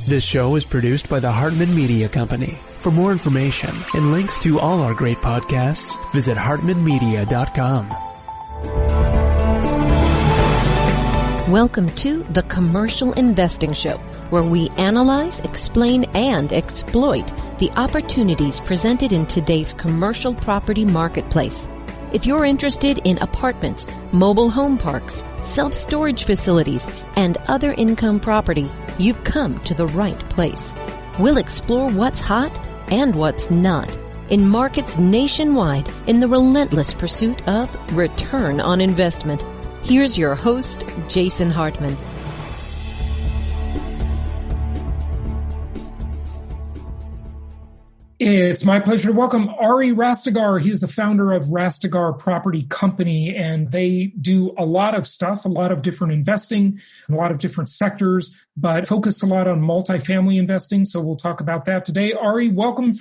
This show is produced by the Hartman Media Company. For more information and links to all our great podcasts, visit hartmanmedia.com. Welcome to The Commercial Investing Show, where we analyze, explain, and exploit the opportunities presented in today's commercial property marketplace. If you're interested in apartments, mobile home parks, self-storage facilities, and other income property, you've come to the right place. We'll explore what's hot and what's not in markets nationwide in the relentless pursuit of return on investment. Here's your host, Jason Hartman. It's my pleasure to welcome Ari Rastegar. He's the founder of Rastegar Property Company, and they do a lot of stuff, a lot of different investing, a lot of different sectors, but focus a lot on multifamily investing. So we'll talk about that today. Ari, welcome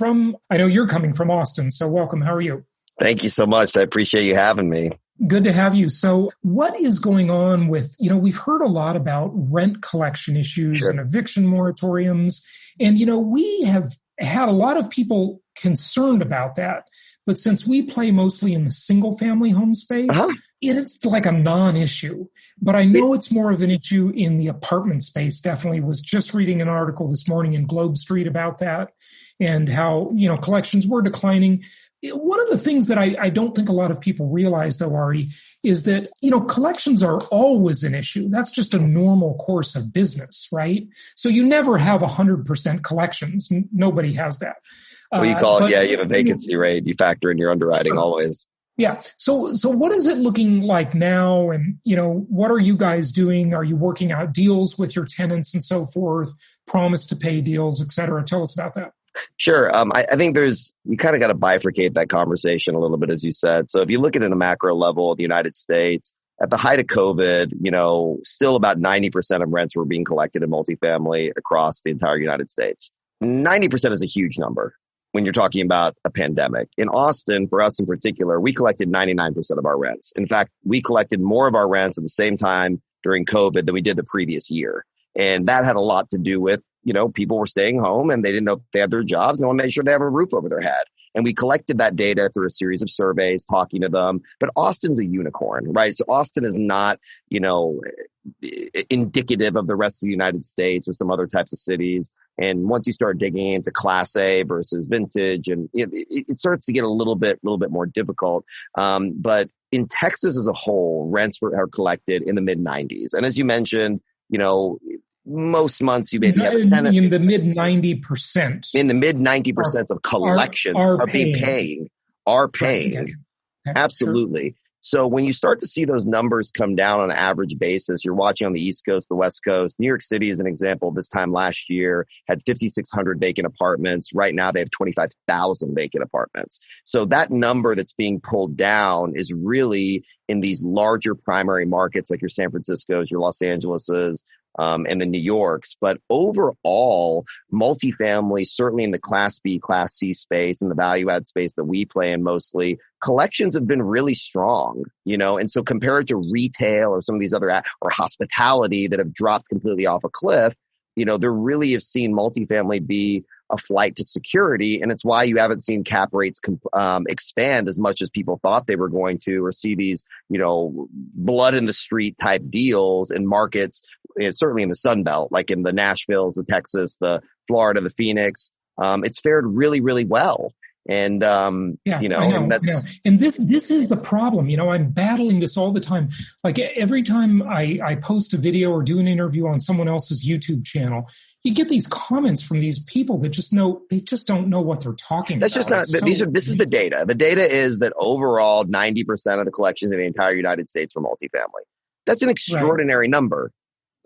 I know you're coming from Austin, so welcome. How are you? Thank you so much. I appreciate you having me. Good to have you. So what is going on with, we've heard a lot about rent collection issues and eviction moratoriums. And, we have had a lot of people concerned about that. But since we play mostly in the single family home space, it's like a non-issue. But I know it's more of an issue in the apartment space. Definitely was just reading an article this morning in Globe Street about that and how, collections were declining. One of the things that I don't think a lot of people realize, though, Ari, is that, collections are always an issue. That's just a normal course of business, right? So you never have 100% collections. Nobody has that. Well, you call it, you have a vacancy rate. You factor in your underwriting always. Yeah. So what is it looking like now? And, what are you guys doing? Are you working out deals with your tenants and so forth? Promise to pay deals, et cetera. Tell us about that. Sure. I think you kind of got to bifurcate that conversation a little bit, as you said. So if you look at it at a macro level of the United States, at the height of COVID, still about 90% of rents were being collected in multifamily across the entire United States. 90% is a huge number when you're talking about a pandemic. In Austin, for us in particular, we collected 99% of our rents. In fact, we collected more of our rents at the same time during COVID than we did the previous year. And that had a lot to do with, people were staying home and they didn't know if they had their jobs. They want to make sure they have a roof over their head. And we collected that data through a series of surveys, talking to them. But Austin's a unicorn, right? So Austin is not, indicative of the rest of the United States or some other types of cities. And once you start digging into Class A versus vintage, and it starts to get a little bit more difficult. But in Texas as a whole, rents are collected in the mid 90s. And as you mentioned, most months you maybe have a tenant in the mid 90%. In the mid 90% of collections are paying. Okay. Absolutely. Sure. So when you start to see those numbers come down on an average basis, you're watching on the East Coast, the West Coast. New York City, as an example, this time last year had 5,600 vacant apartments. Right now they have 25,000 vacant apartments. So that number that's being pulled down is really in these larger primary markets like your San Francisco's, your Los Angeles's, and the New York's. But overall, multifamily, certainly in the Class B, Class C space and the value add space that we play in mostly, collections have been really strong, and so compared to retail or some of these other, or hospitality that have dropped completely off a cliff, there really have seen multifamily be a flight to security. And it's why you haven't seen cap rates expand as much as people thought they were going to, or see these, blood in the street type deals in markets, certainly in the Sun Belt, like in the Nashvilles, the Texas, the Florida, the Phoenix. It's fared really, really well. And, and this is the problem. I'm battling this all the time. Like every time I post a video or do an interview on someone else's YouTube channel, you get these comments from these people that just don't know what they're talking about. That's just not, this is the data. The data is that overall 90% of the collections in the entire United States are multifamily. That's an extraordinary number.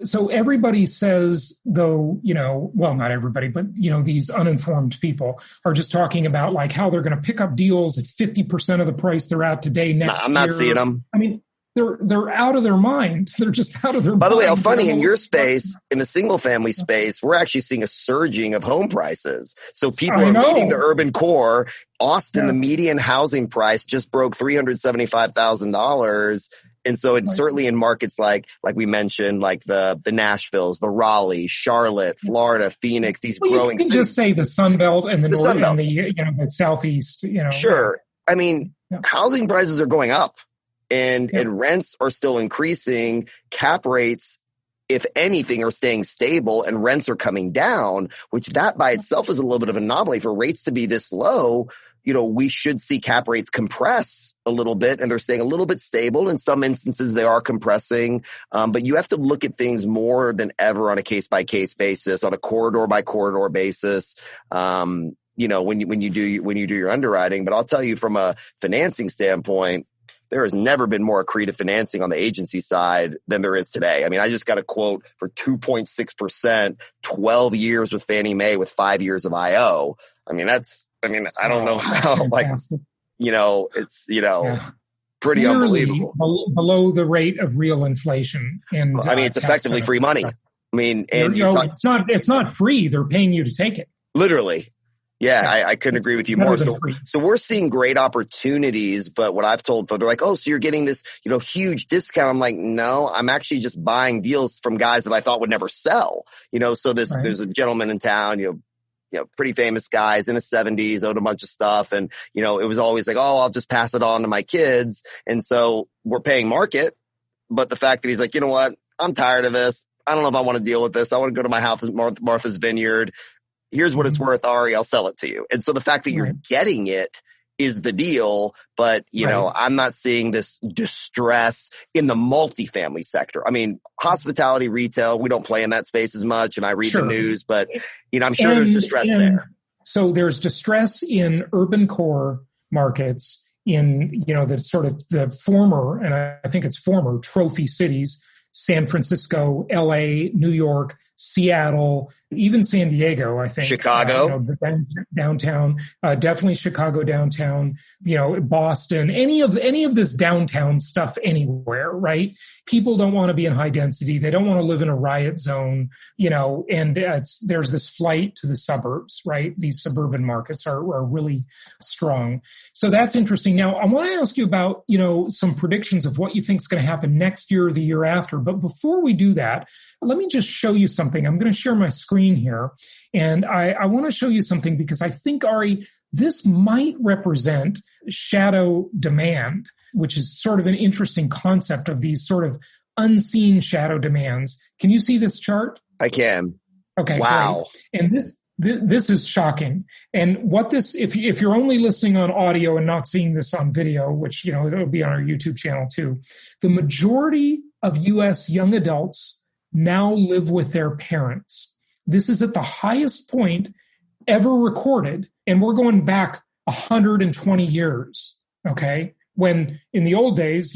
So everybody says, though, well, not everybody, but, these uninformed people are just talking about like how they're going to pick up deals at 50% of the price they're at today next year. I'm not seeing them. I mean, they're out of their mind. They're just out of their mind. By the way, how funny, in your space, in the single family space, we're actually seeing a surging of home prices. So people are leaving the urban core. Austin, the median housing price just broke $375,000. And so it's certainly in markets like we mentioned, like the Nashvilles, the Raleigh, Charlotte, Florida, Phoenix, these growing cities. You can just say the Sun Belt and the North and the Southeast, Sure. I mean, housing prices are going up and rents are still increasing. Cap rates, if anything, are staying stable and rents are coming down, which that by itself is a little bit of an anomaly. For rates to be this low, we should see cap rates compress a little bit, and they're staying a little bit stable. In some instances, they are compressing. But you have to look at things more than ever on a case-by-case basis, on a corridor-by-corridor basis, when you do your underwriting. But I'll tell you, from a financing standpoint, there has never been more accretive financing on the agency side than there is today. I mean, I just got a quote for 2.6%, 12 years with Fannie Mae with 5 years of IO. I don't know how, it's, pretty unbelievable. Below the rate of real inflation. And it's effectively free money. I mean, and it's not free. They're paying you to take it. Literally. Yeah, I couldn't agree with you more. So we're seeing great opportunities, but what I've told folks, they're like, oh, so you're getting this, huge discount. I'm like, no, I'm actually just buying deals from guys that I thought would never sell. So there's a gentleman in town, pretty famous guys in his 70s, owed a bunch of stuff. And, it was always like, oh, I'll just pass it on to my kids. And so we're paying market. But the fact that he's like, you know what, I'm tired of this. I don't know if I want to deal with this. I want to go to my house at Martha's Vineyard. Here's what it's worth, Ari. I'll sell it to you. And so the fact that you're getting it is the deal. But, I'm not seeing this distress in the multifamily sector. I mean, hospitality, retail, we don't play in that space as much. And I read the news, but, I'm sure there's distress there. So there's distress in urban core markets in, the sort of the former, and I think it's former trophy cities, San Francisco, LA, New York, Seattle, even San Diego, I think. Chicago. Downtown, definitely Chicago downtown, Boston, any of this downtown stuff anywhere, right? People don't want to be in high density. They don't want to live in a riot zone, and there's this flight to the suburbs, right? These suburban markets are really strong. So that's interesting. Now, I want to ask you about, some predictions of what you think is going to happen next year or the year after. But before we do that, let me just show you something. I'm going to share my screen here, and I want to show you something because I think, Ari, this might represent shadow demand, which is sort of an interesting concept of these sort of unseen shadow demands. Can you see this chart? I can. Okay. Wow. Great. And this is shocking. And what this, if you're only listening on audio and not seeing this on video, which, it'll be on our YouTube channel too, the majority of U.S. young adults now live with their parents. This is at the highest point ever recorded. And we're going back 120 years. Okay. When in the old days,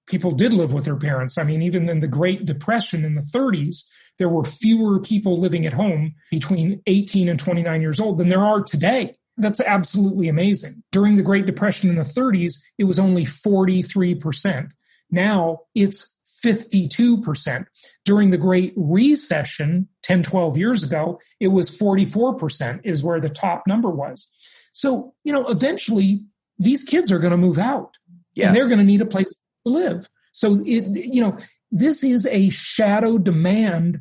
people did live with their parents. I mean, even in the Great Depression in the 30s, there were fewer people living at home between 18 and 29 years old than there are today. That's absolutely amazing. During the Great Depression in the 30s, it was only 43%. Now it's 52%. During the Great Recession 10, 12 years ago, it was 44% is where the top number was. So, eventually these kids are going to move out. Yes. And they're going to need a place to live. So, this is a shadow demand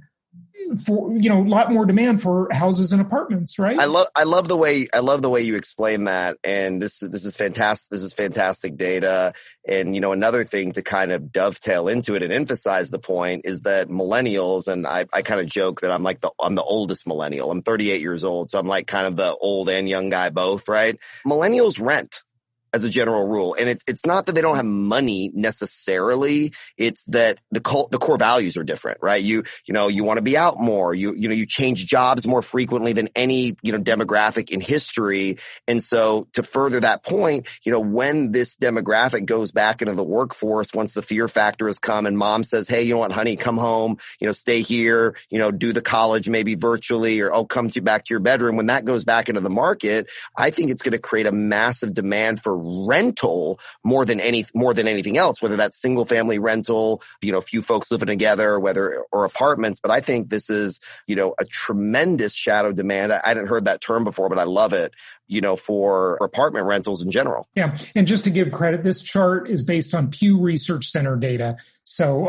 for, a lot more demand for houses and apartments, right? I love the way you explain that. And this is fantastic. This is fantastic data. And, another thing to kind of dovetail into it and emphasize the point is that millennials, and I kind of joke that I'm the oldest millennial. I'm 38 years old. So I'm like kind of the old and young guy both, right? Millennials rent as a general rule. And it's not that they don't have money necessarily. It's that the core values are different, right? You want to be out more. You change jobs more frequently than any, demographic in history. And so to further that point, when this demographic goes back into the workforce, once the fear factor has come and mom says, hey, you know what, honey, come home, stay here, do the college maybe virtually, or come back to your bedroom. When that goes back into the market, I think it's going to create a massive demand for rental more than anything else, whether that's single family rental, a few folks living together, or apartments. But I think this is, a tremendous shadow demand. I hadn't heard that term before, but I love it, for apartment rentals in general. Yeah. And just to give credit, this chart is based on Pew Research Center data. So,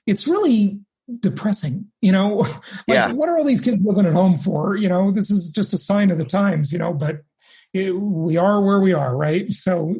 it's really depressing, what are all these kids living at home for? This is just a sign of the times, but we are where we are, right? So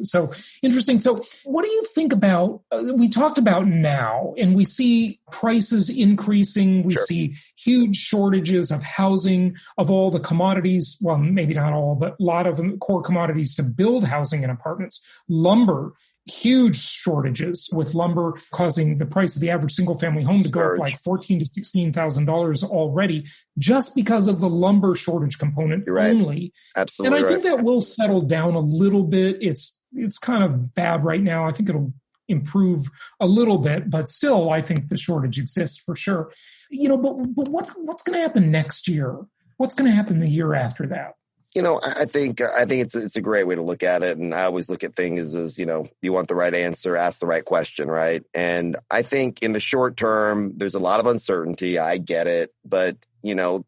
interesting. So what do you think about, we talked about now, and we see prices increasing. We see huge shortages of housing, of all the commodities. Well, maybe not all, but a lot of them, core commodities to build housing and apartments. Lumber, huge shortages, with lumber causing the price of the average single family home to go up like $14,000 to $16,000 already, just because of the lumber shortage component only. Absolutely. And I think that will settle down a little bit. It's kind of bad right now. I think it'll improve a little bit, but still, I think the shortage exists for sure. But what's going to happen next year? What's going to happen the year after that? I think it's a great way to look at it. And I always look at things as, you want the right answer, ask the right question, right? And I think in the short term, there's a lot of uncertainty. I get it. But,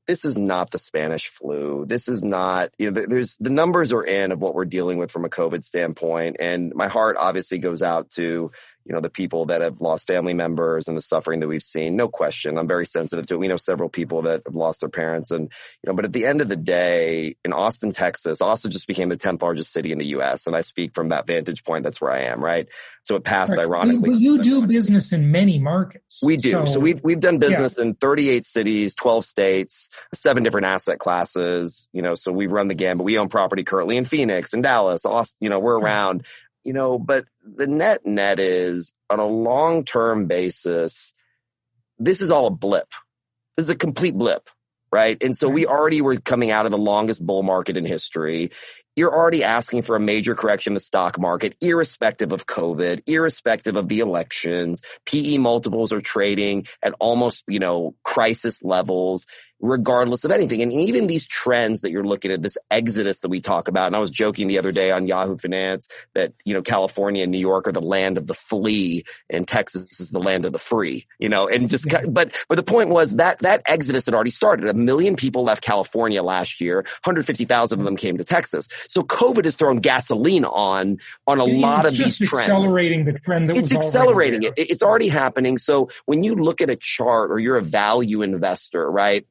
this is not the Spanish flu. This is not, there's the numbers are in of what we're dealing with from a COVID standpoint. And my heart obviously goes out to, the people that have lost family members and the suffering that we've seen. No question. I'm very sensitive to it. We know several people that have lost their parents. And, but at the end of the day, in Austin, Texas, Austin just became the 10th largest city in the U.S. And I speak from that vantage point. That's where I am, right? So it passed ironically. But you do business in many markets. We do. So we've done business in 38 cities, 12 states, 7 different asset classes, so we run the gamut. We own property currently in Phoenix and Dallas, Austin, we're around. But the net is, on a long-term basis, this is all a blip. This is a complete blip, right? And so we already were coming out of the longest bull market in history. You're already asking for a major correction in the stock market, irrespective of COVID, irrespective of the elections. PE multiples are trading at almost, crisis levels, regardless of anything. And even these trends that you're looking at, this exodus that we talk about, and I was joking the other day on Yahoo Finance that, California and New York are the land of the flea and Texas is the land of the free, and just, but the point was that exodus had already started. 1 million people left California last year. 150,000 of them came to Texas. So COVID has thrown gasoline on a lot of these trends. It's accelerating the trend that was already accelerating there. It's already happening. So when you look at a chart or you're a value investor, right?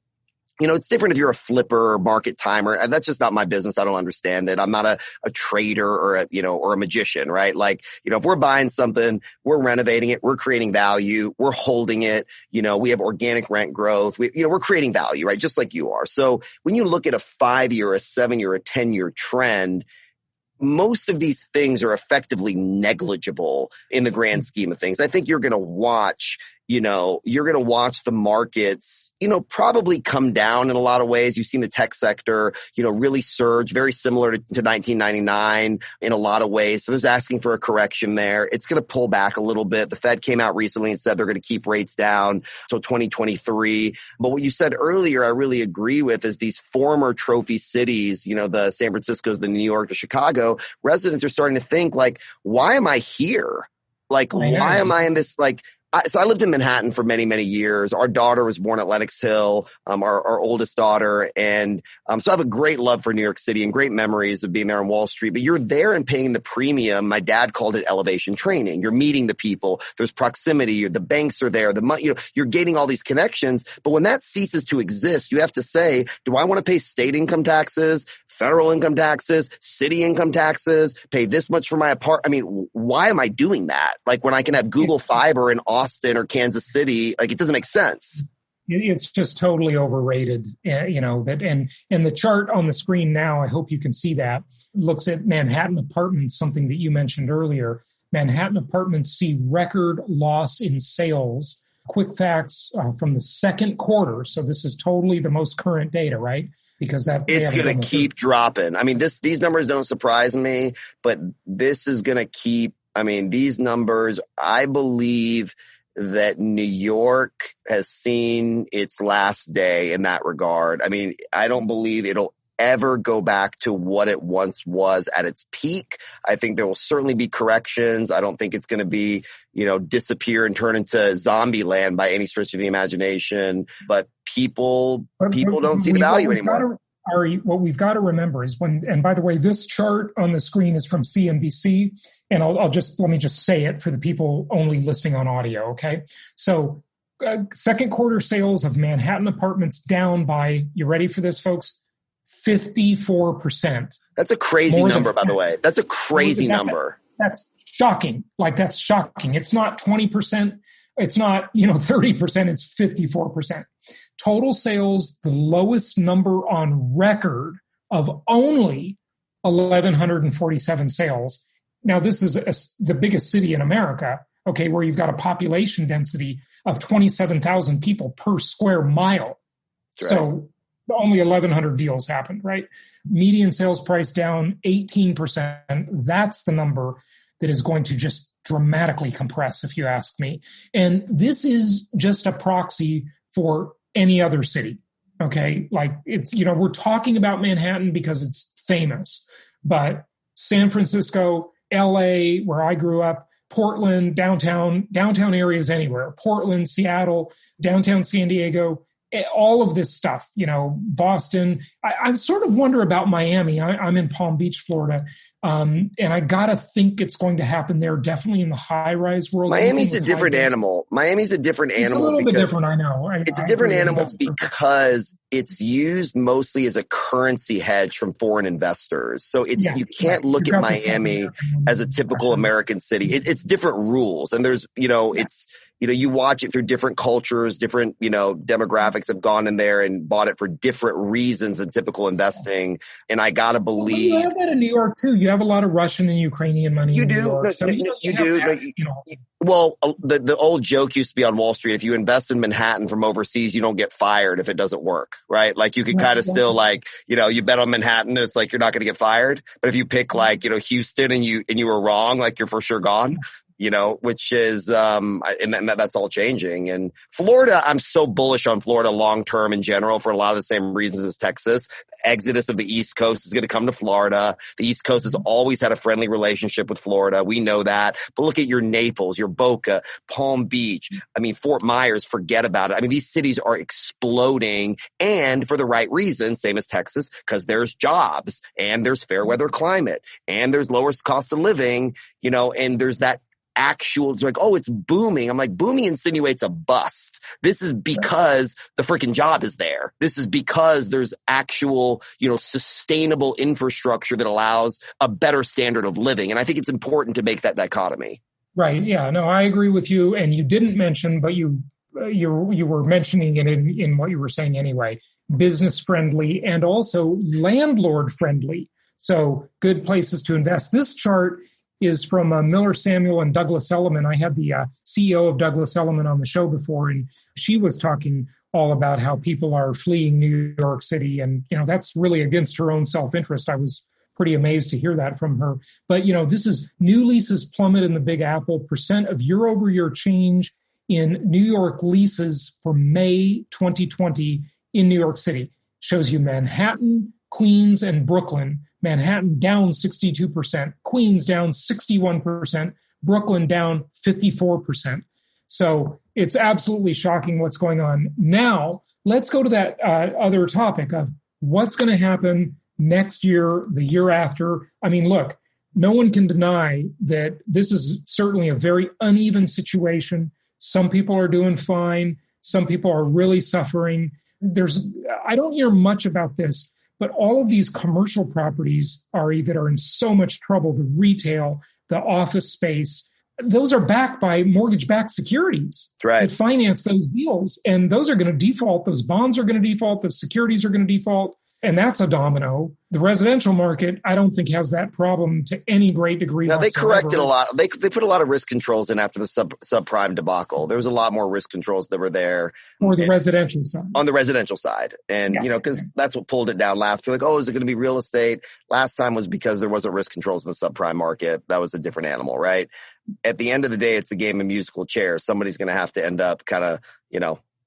It's different if you're a flipper or market timer. And that's just not my business. I don't understand it. I'm not a trader or a magician, right? Like, if we're buying something, we're renovating it, we're creating value, we're holding it, we have organic rent growth, we're creating value, right? Just like you are. So when you look at a 5-year, a 7-year, a 10-year trend, most of these things are effectively negligible in the grand scheme of things. I think you're going to watch the markets, probably come down in a lot of ways. You've seen the tech sector, really surge, very similar to 1999 in a lot of ways. So there's asking for a correction there. It's going to pull back a little bit. The Fed came out recently and said they're going to keep rates down till 2023. But what you said earlier, I really agree with, is these former trophy cities, the San Francisco's, the New York, the Chicago, residents are starting to think like, why am I here? Like, why am I in this, so I lived in Manhattan for many, many years. Our daughter was born at Lenox Hill, our oldest daughter. And so I have a great love for New York City and great memories of being there on Wall Street. But you're there and paying the premium. My dad called it elevation training. You're meeting the people. There's proximity. The banks are there. You're gaining all these connections. But when that ceases to exist, you have to say, do I want to pay state income taxes, federal income taxes, city income taxes, pay this much for my apartment? I mean, why am I doing that? Like, when I can have Google Fiber in Austin or Kansas City, it doesn't make sense. It's just totally overrated, and the chart on the screen now, I hope you can see that, looks at Manhattan apartments, something that you mentioned earlier. Manhattan apartments see record loss in sales. Quick facts from the second quarter. So this is totally the most current data, right? Because it's going to keep dropping. I mean, these numbers don't surprise me, but this is going to keep. I mean, these numbers, I believe that New York has seen its last day in that regard. I mean, I don't believe it'll ever go back to what it once was at its peak. I think there will certainly be corrections. I don't think it's going to be, disappear and turn into zombie land by any stretch of the imagination. But people don't see the value anymore. Ari, what we've got to remember is and by the way, this chart on the screen is from CNBC, and let me just say it for the people only listening on audio, okay? So second quarter sales of Manhattan apartments down by, you ready for this, folks? 54%. That's a crazy number, by the way. That's a crazy number. That's shocking. That's shocking. It's not 20%. It's not, 30%. It's 54%. Total sales, the lowest number on record of only 1,147 sales. Now, this is the biggest city in America, okay, where you've got a population density of 27,000 people per square mile. Right. So only 1,100 deals happened, right? Median sales price down 18%. That's the number that is going to just dramatically compress, if you ask me. And this is just a proxy for any other city, okay? It's, we're talking about Manhattan because it's famous, but San Francisco, LA, where I grew up, Portland, downtown areas anywhere, Portland, Seattle, downtown San Diego, all of this stuff, Boston. I sort of wonder about Miami. I'm in Palm Beach, Florida. And I got to think it's going to happen there, definitely in the high-rise world. Miami's a different animal. It's a little bit different, I know. It's a different animal because it's used mostly as a currency hedge from foreign investors. So you can't look at Miami as a typical American city. It's different rules. And there's, you watch it through different cultures, different, demographics have gone in there and bought it for different reasons than typical investing. And I got to believe. Well, you have that in New York too. You have a lot of Russian and Ukrainian money in New York. Well, the old joke used to be on Wall Street. If you invest in Manhattan from overseas, you don't get fired if it doesn't work, right? Like you could kind of still you bet on Manhattan. It's like you're not going to get fired. But if you pick Houston and you were wrong, you're for sure gone. Which is, and that's all changing. And Florida, I'm so bullish on Florida long-term in general for a lot of the same reasons as Texas. The exodus of the East Coast is going to come to Florida. The East Coast has always had a friendly relationship with Florida. We know that. But look at your Naples, your Boca, Palm Beach. Fort Myers, forget about it. These cities are exploding and for the right reasons, same as Texas, because there's jobs and there's fair weather climate and there's lower cost of living, and there's that it's like, oh, it's booming. I'm like, booming insinuates a bust. This is because the freaking job is there. This is because there's actual, sustainable infrastructure that allows a better standard of living. And I think it's important to make that dichotomy. Right. Yeah. No, I agree with you. And you didn't mention, but you were mentioning it in what you were saying anyway, business friendly and also landlord friendly. So good places to invest. This chart is from Miller Samuel and Douglas Elliman. I had the CEO of Douglas Elliman on the show before, and she was talking all about how people are fleeing New York City. And, that's really against her own self-interest. I was pretty amazed to hear that from her. But, this is new leases plummet in the Big Apple, percent of year-over-year change in New York leases for May 2020 in New York City. Shows you Manhattan, Queens, and Brooklyn. Manhattan down 62%, Queens down 61%, Brooklyn down 54%. So it's absolutely shocking what's going on. Now, let's go to that other topic of what's going to happen next year, the year after. Look, no one can deny that this is certainly a very uneven situation. Some people are doing fine. Some people are really suffering. I don't hear much about this. But all of these commercial properties, Ari, that are in so much trouble, the retail, the office space, those are backed by mortgage-backed securities that finance those deals. And those are going to default. Those bonds are going to default. The securities are going to default. And that's a domino. The residential market, I don't think has that problem to any great degree. Now, they corrected a lot. They put a lot of risk controls in after the subprime debacle. There was a lot more risk controls that were there. Or the residential side. On the residential side. And, because that's what pulled it down last. People like, oh, is it going to be real estate? Last time was because there wasn't risk controls in the subprime market. That was a different animal, right? At the end of the day, it's a game of musical chairs. Somebody's going to have to end up kind of,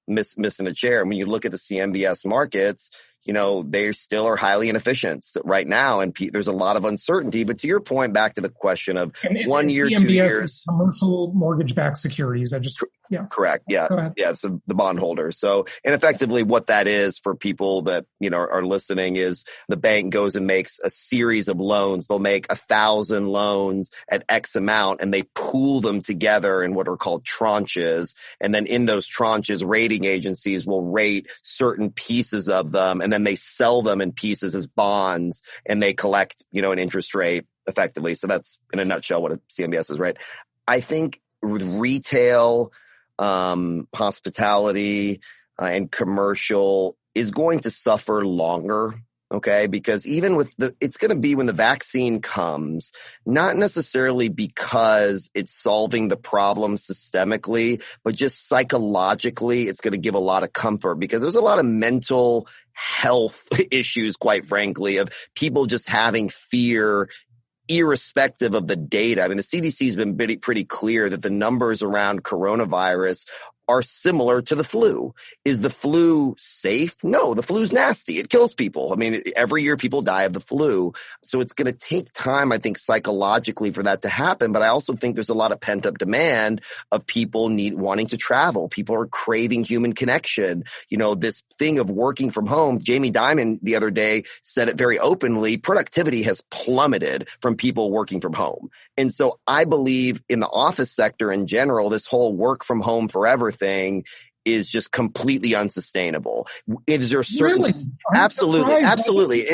missing a chair. And when you look at the CMBS markets, they still are highly inefficient right now. And there's a lot of uncertainty. But to your point, back to the question of 1 year, CMBS 2 years. Commercial mortgage-backed securities. Correct. Yeah. Yeah. So the bondholders. So, and effectively what that is for people that, are listening is the bank goes and makes a series of loans. They'll make 1,000 loans at X amount and they pool them together in what are called tranches. And then in those tranches, rating agencies will rate certain pieces of them and then they sell them in pieces as bonds and they collect, an interest rate effectively. So that's in a nutshell what a CMBS is, right? I think with retail, hospitality, and commercial is going to suffer longer. Okay. Because even it's going to be when the vaccine comes, not necessarily because it's solving the problem systemically, but just psychologically, it's going to give a lot of comfort because there's a lot of mental health issues, quite frankly, of people just having fear irrespective of the data. I mean, the CDC has been pretty clear that the numbers around coronavirus are similar to the flu. Is the flu safe? No, the flu's nasty. It kills people. I mean, every year people die of the flu. So it's going to take time, I think, psychologically for that to happen. But I also think there's a lot of pent-up demand of people wanting to travel. People are craving human connection. This thing of working from home. Jamie Dimon the other day said it very openly. Productivity has plummeted from people working from home. And so I believe in the office sector in general, this whole work from home forever thing is just completely unsustainable. Is there certain? Really? Absolutely.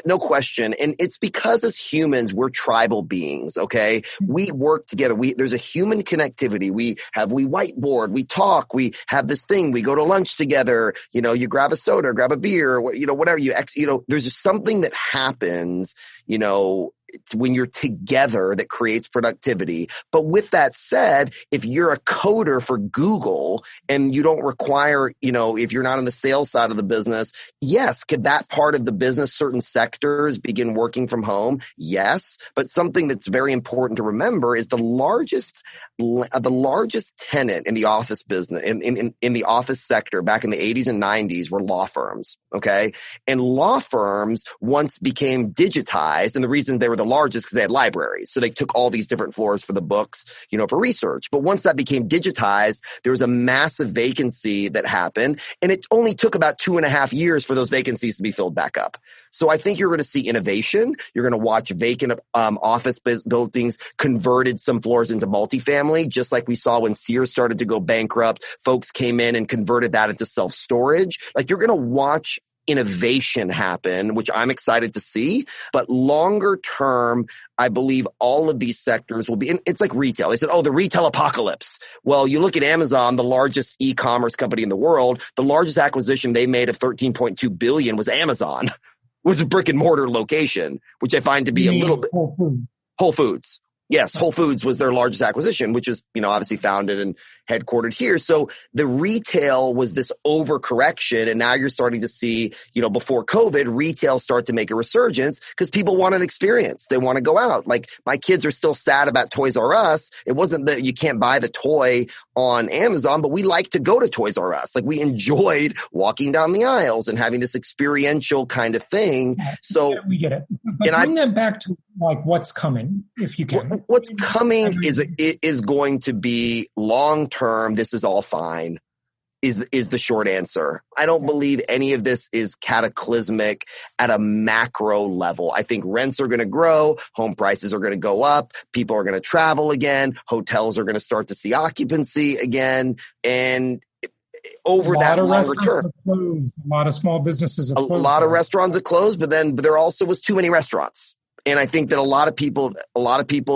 No question. And it's because as humans, we're tribal beings. Okay. We work together. There's a human connectivity. We whiteboard, we talk, we have this thing, we go to lunch together. You grab a soda, grab a beer, whatever there's just something that happens, when you're together that creates productivity. But with that said, if you're a coder for Google and you don't require, if you're not on the sales side of the business, yes, could that part of the business, certain sectors begin working from home? Yes. But something that's very important to remember is the largest tenant in the office business, in the office sector back in the 80s and 90s were law firms. Okay. And law firms once became digitized. And the reason they were the largest because they had libraries. So they took all these different floors for the books, for research. But once that became digitized, there was a massive vacancy that happened. And it only took about 2.5 years for those vacancies to be filled back up. So I think you're going to see innovation. You're going to watch vacant office buildings converted some floors into multifamily, just like we saw when Sears started to go bankrupt. Folks came in and converted that into self-storage. Like you're going to watch innovation happen, which I'm excited to see. But longer term, I believe all of these sectors will be, and it's like retail. They said, the retail apocalypse. Well, you look at Amazon, the largest e-commerce company in the world, the largest acquisition they made of $13.2 billion was Amazon, was a brick and mortar location, which I find to be a little bit Whole Foods. Yes, Whole Foods was their largest acquisition, which is, obviously founded and headquartered here. So the retail was this overcorrection. And now you're starting to see, before COVID, retail start to make a resurgence because people want an experience. They want to go out. Like my kids are still sad about Toys R Us. It wasn't that you can't buy the toy on Amazon, but we like to go to Toys R Us. Like we enjoyed walking down the aisles and having this experiential kind of thing. So we get it. But bring that back to like what's coming, if you can. What's coming is going to be long-term. This is all fine is the short answer. I don't believe any of this is cataclysmic at a macro level. I think rents are going to grow. Home prices are going to go up. People are going to travel again. Hotels are going to start to see occupancy again. And over that longer term, a lot of small businesses have closed. A lot of restaurants have closed, but there also was too many restaurants. And I think that a lot of people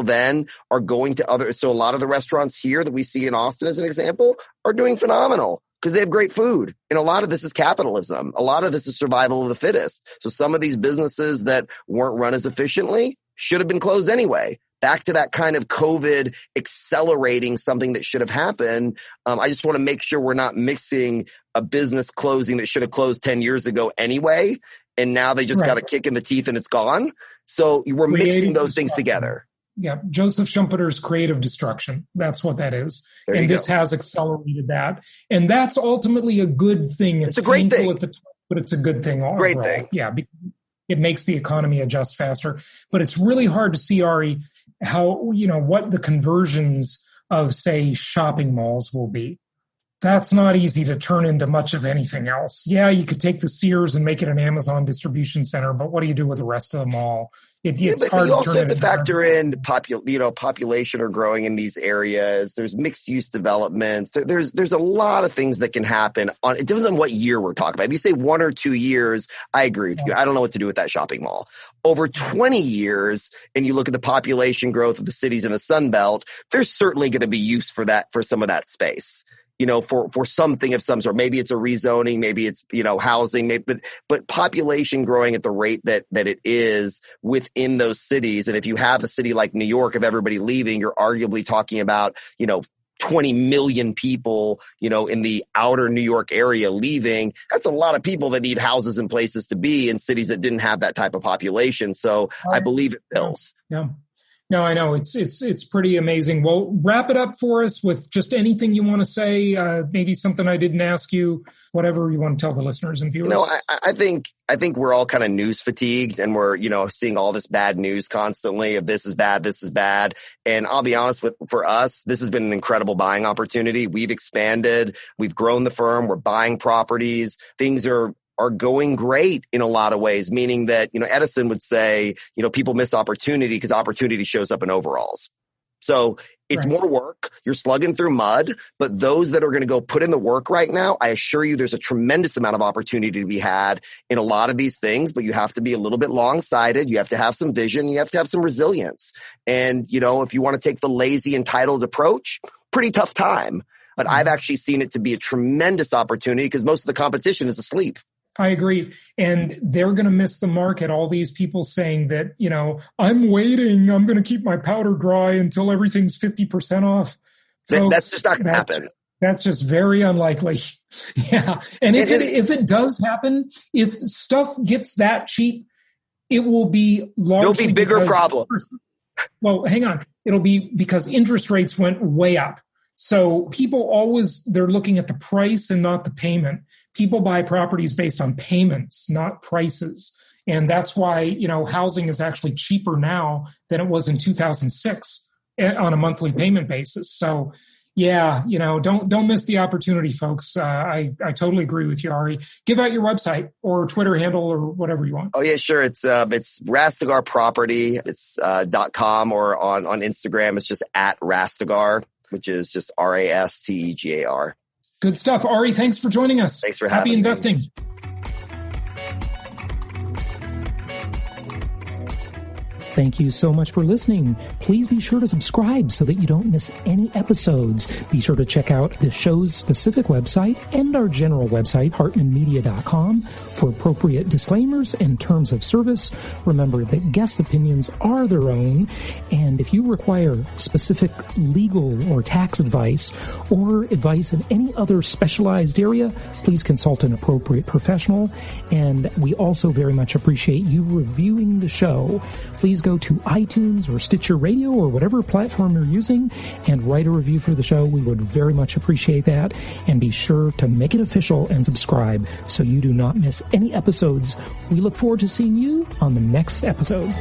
then are going to so a lot of the restaurants here that we see in Austin as an example are doing phenomenal because they have great food. And a lot of this is capitalism. A lot of this is survival of the fittest. So some of these businesses that weren't run as efficiently should have been closed anyway. Back to that kind of COVID accelerating something that should have happened. I just want to make sure we're not mixing a business closing that should have closed 10 years ago anyway. And now they just got a kick in the teeth and it's gone. So we're mixing those things together. Joseph Schumpeter's creative destruction. That's what that is. And this has accelerated that. And that's ultimately a good thing. It's a great thing. At the time, but it's a good thing overall. Great thing. Yeah, because it makes the economy adjust faster. But it's really hard to see, Ari, how, what the conversions of, say, shopping malls will be. That's not easy to turn into much of anything else. Yeah, you could take the Sears and make it an Amazon distribution center, but what do you do with the rest of the mall? It's hard. You also have to factor in population are growing in these areas. There's mixed use developments. There's a lot of things that can happen. It depends on what year we're talking about. If you say 1 or 2 years, I agree with you. I don't know what to do with that shopping mall. Over 20 years, and you look at the population growth of the cities in the Sun Belt, there's certainly going to be use for some of that space. For something of some sort. Maybe it's a rezoning, maybe it's, housing, but population growing at the rate that it is within those cities. And if you have a city like New York of everybody leaving, you're arguably talking about, 20 million people, in the outer New York area leaving. That's a lot of people that need houses and places to be in cities that didn't have that type of population. So I believe it fills. Yeah. No, I know it's pretty amazing. Well, wrap it up for us with just anything you want to say. Maybe something I didn't ask you. Whatever you want to tell the listeners and viewers. I think we're all kind of news fatigued, and we're seeing all this bad news constantly of this is bad. And I'll be honest for us, this has been an incredible buying opportunity. We've expanded, we've grown the firm, we're buying properties. Things are going great in a lot of ways, meaning that, Edison would say, people miss opportunity because opportunity shows up in overalls. So it's more work. You're slugging through mud, but those that are going to go put in the work right now, I assure you there's a tremendous amount of opportunity to be had in a lot of these things, but you have to be a little bit long-sighted. You have to have some vision. You have to have some resilience. And, if you want to take the lazy, entitled approach, pretty tough time. But I've actually seen it to be a tremendous opportunity because most of the competition is asleep. I agree. And they're going to miss the mark at all these people saying that, I'm waiting. I'm going to keep my powder dry until everything's 50% off. Folks, that's just not going to happen. That's just very unlikely. Yeah. And if it does happen, if stuff gets that cheap, it will be largely There'll be bigger problem. Well, hang on. It'll be because interest rates went way up. So people they're looking at the price and not the payment. People buy properties based on payments, not prices. And that's why, housing is actually cheaper now than it was in 2006 on a monthly payment basis. So yeah, don't miss the opportunity, folks. I totally agree with you, Ari. Give out your website or Twitter handle or whatever you want. Oh yeah, sure. It's Rastegar Property. It's .com, or on Instagram. It's just @Rastegar, which is just Rastegar. Good stuff. Ari, thanks for joining us. Thanks for having me. Happy investing. Thank you so much for listening. Please be sure to subscribe so that you don't miss any episodes. Be sure to check out the show's specific website and our general website, hartmanmedia.com, for appropriate disclaimers and terms of service. Remember that guest opinions are their own, and if you require specific legal or tax advice or advice in any other specialized area, please consult an appropriate professional. And we also very much appreciate you reviewing the show. Please go to iTunes or Stitcher Radio or whatever platform you're using and write a review for the show. We would very much appreciate that. And be sure to make it official and subscribe so you do not miss any episodes. We look forward to seeing you on the next episode.